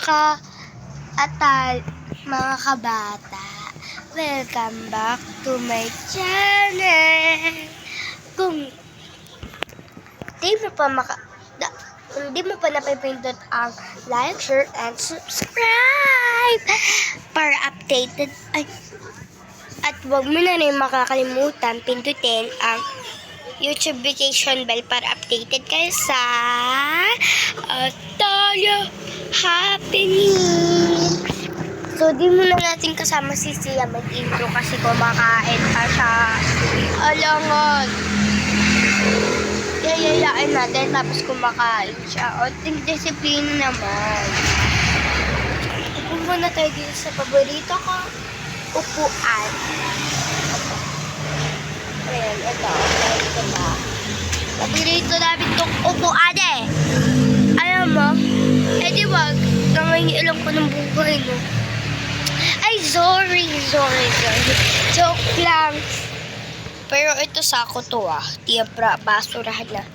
ka-atal, mga kabata. Welcome back to my channel. Kung hindi mo pa napipindot ang like, share, and subscribe para updated at huwag mo na rin makakalimutan pindutin ang YouTube notification bell para updated kayo sa Tayo Happening. So, di muna natin kasama si Sia mag-intro kasi kumakain pa siya. Alangan. Yayayain natin tapos kumakain siya. O, disiplina naman. Upo muna tayo dito sa paborito ko upuan. Ayan, ito. Ito ba? Paborito namin itong upuan eh. Alam mo? Eh di wag. Nangangialam ko ng buhay mo. Ay, sorry. Joke lang. Pero ito sako to ah. Tiyabra, basurahan na.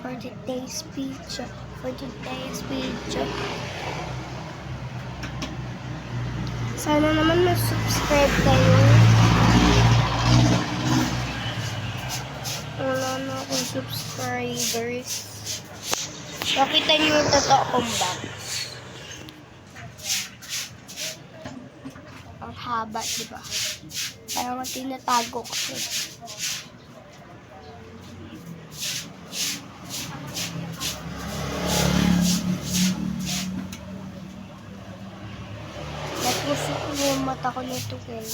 For today's picture. Sana naman mag-subscribe kayo. Wala na akong subscribers. Nakita niyo yung totoo kong box. Ang haba, diba? Kaya nga tinatago ko. Napusok ko yung mata ko nito, Ken.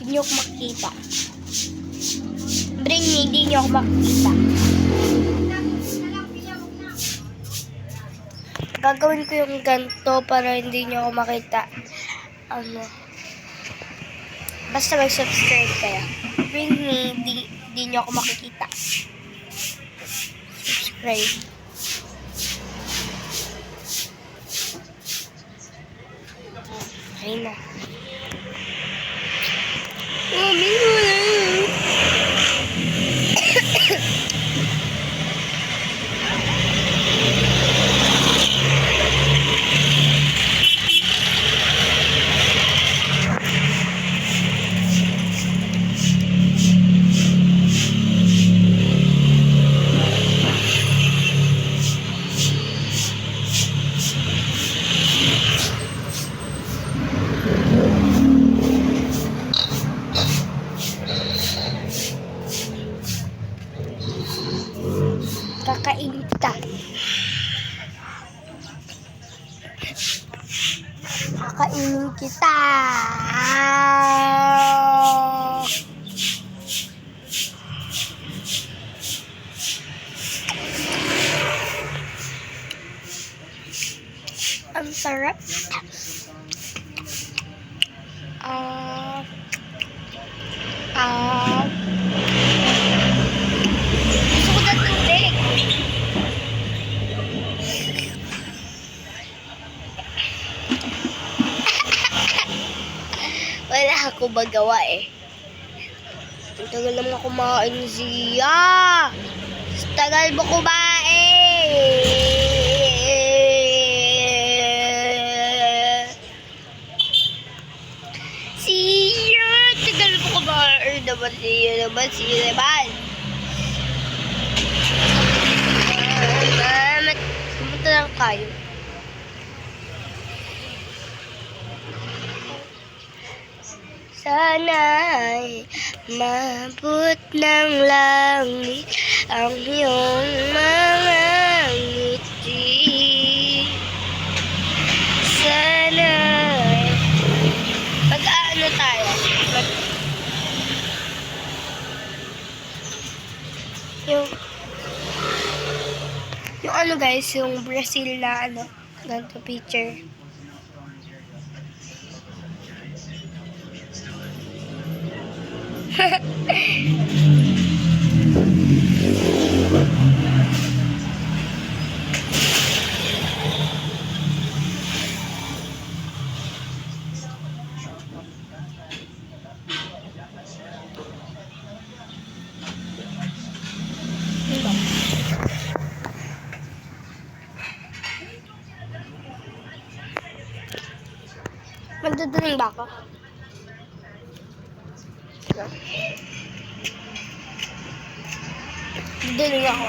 Hindi niyo ako makikita. Bring me, hindi niyo ako makikita. Gagawin ko yung ganito para hindi niyo ako makita. Basta mag-subscribe kayo. Bring me, di niyo ako makikita. Subscribe. Okay na. Kakainin kita. Kakainin kita. Ang sarap. Gusto ko na tubig. Wala ako magawa eh. Ang tagal naman kumain siya. Tagal mo kumain. Siya. Tagal mo kumain naman siya naman. Kumunta lang kayo. Sana'y mabot ng langit ang iyong mga ngiti. Sana'y pag-ano tayo? Yung ano guys, yung Brazil na ano, ganito picture. Magdadaling ba ako? Magdadaling ako.